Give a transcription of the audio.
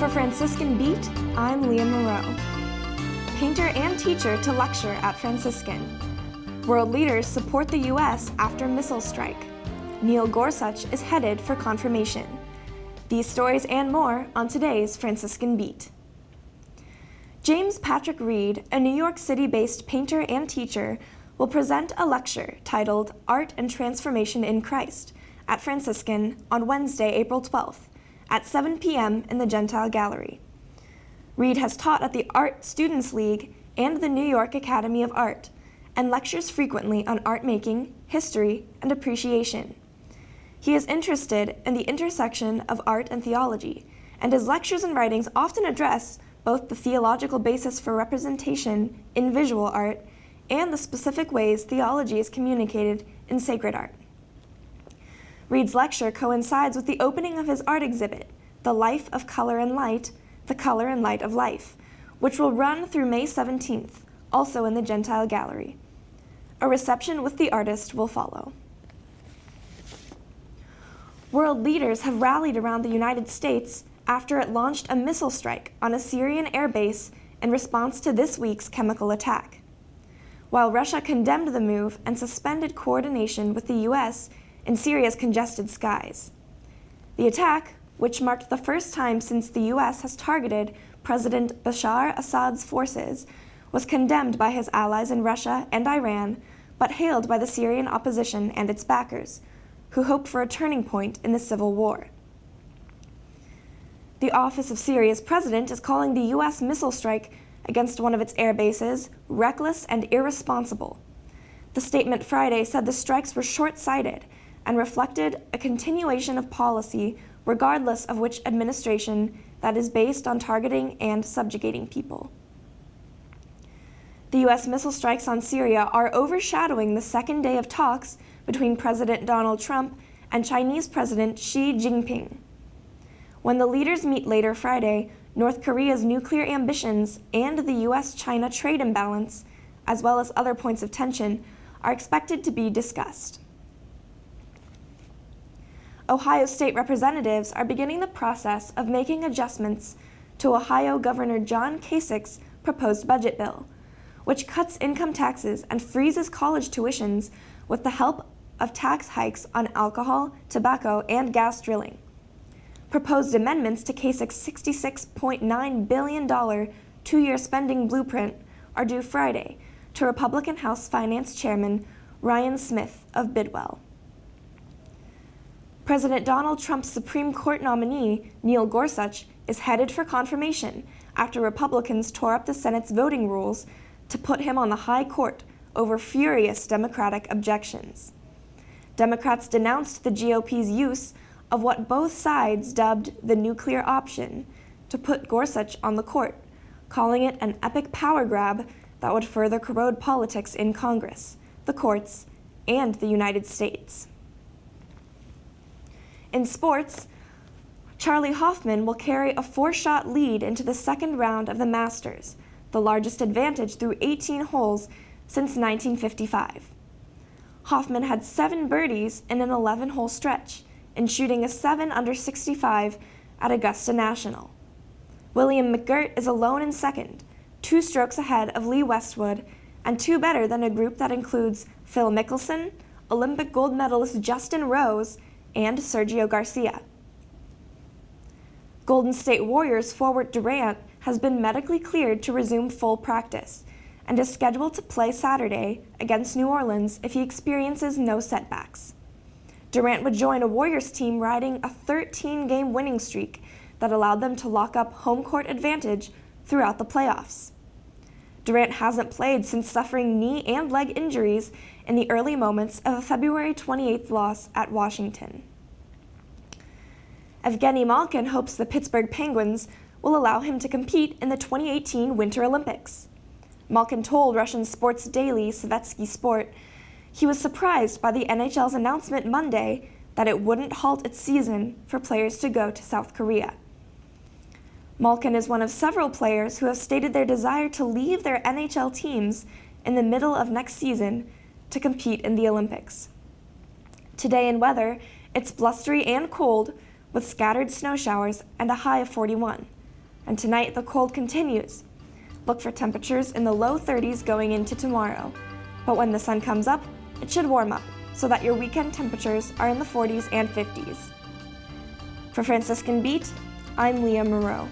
For Franciscan Beat, I'm Leah Moreau. Painter and teacher to lecture at Franciscan. World leaders support the U.S. after missile strike. Neil Gorsuch is headed for confirmation. These stories and more on today's Franciscan Beat. James Patrick Reed, a New York City-based painter and teacher, will present a lecture titled Art and Transformation in Christ at Franciscan on Wednesday, April 12th at 7 p.m. in the Gentile Gallery. Reed has taught at the Art Students League and the New York Academy of Art and lectures frequently on art making, history, and appreciation. He is interested in the intersection of art and theology, and his lectures and writings often address both the theological basis for representation in visual art and the specific ways theology is communicated in sacred art. Reed's lecture coincides with the opening of his art exhibit, The Life of Color and Light, The Color and Light of Life, which will run through May 17th, also in the Gentile Gallery. A reception with the artist will follow. World leaders have rallied around the United States after it launched a missile strike on a Syrian airbase in response to this week's chemical attack. While Russia condemned the move and suspended coordination with the U.S. in Syria's congested skies. The attack, which marked the first time since the U.S. has targeted President Bashar Assad's forces, was condemned by his allies in Russia and Iran, but hailed by the Syrian opposition and its backers, who hope for a turning point in the civil war. The office of Syria's president is calling the U.S. missile strike against one of its air bases reckless and irresponsible. The statement Friday said the strikes were short-sighted and reflected a continuation of policy regardless of which administration that is based on targeting and subjugating people. The U.S. missile strikes on Syria are overshadowing the second day of talks between President Donald Trump and Chinese President Xi Jinping. When the leaders meet later Friday, North Korea's nuclear ambitions and the U.S.-China trade imbalance, as well as other points of tension, are expected to be discussed. Ohio state representatives are beginning the process of making adjustments to Ohio Governor John Kasich's proposed budget bill, which cuts income taxes and freezes college tuitions with the help of tax hikes on alcohol, tobacco, and gas drilling. Proposed amendments to Kasich's $66.9 billion two-year spending blueprint are due Friday to Republican House Finance Chairman Ryan Smith of Bidwell. President Donald Trump's Supreme Court nominee, Neil Gorsuch, is headed for confirmation after Republicans tore up the Senate's voting rules to put him on the high court over furious Democratic objections. Democrats denounced the GOP's use of what both sides dubbed the nuclear option to put Gorsuch on the court, calling it an epic power grab that would further corrode politics in Congress, the courts, and the United States. In sports, Charley Hoffman will carry a 4-shot lead into the second round of the Masters, the largest advantage through 18 holes since 1955. Hoffman had 7 birdies in an 11-hole stretch, in shooting a 7 under 65 at Augusta National. William McGirt is alone in second, 2 strokes ahead of Lee Westwood, and 2 better than a group that includes Phil Mickelson, Olympic gold medalist Justin Rose, and Sergio Garcia. Golden State Warriors forward Durant has been medically cleared to resume full practice and is scheduled to play Saturday against New Orleans if he experiences no setbacks. Durant would join a Warriors team riding a 13-game winning streak that allowed them to lock up home court advantage throughout the playoffs. Durant hasn't played since suffering knee and leg injuries in the early moments of a February 28th loss at Washington. Evgeny Malkin hopes the Pittsburgh Penguins will allow him to compete in the 2018 Winter Olympics. Malkin told Russian sports daily Svetski Sport he was surprised by the NHL's announcement Monday that it wouldn't halt its season for players to go to South Korea. Malkin is one of several players who have stated their desire to leave their NHL teams in the middle of next season to compete in the Olympics. Today in weather, it's blustery and cold with scattered snow showers and a high of 41. And tonight, the cold continues. Look for temperatures in the low 30s going into tomorrow. But when the sun comes up, it should warm up so that your weekend temperatures are in the 40s and 50s. For Franciscan Beat, I'm Leah Moreau.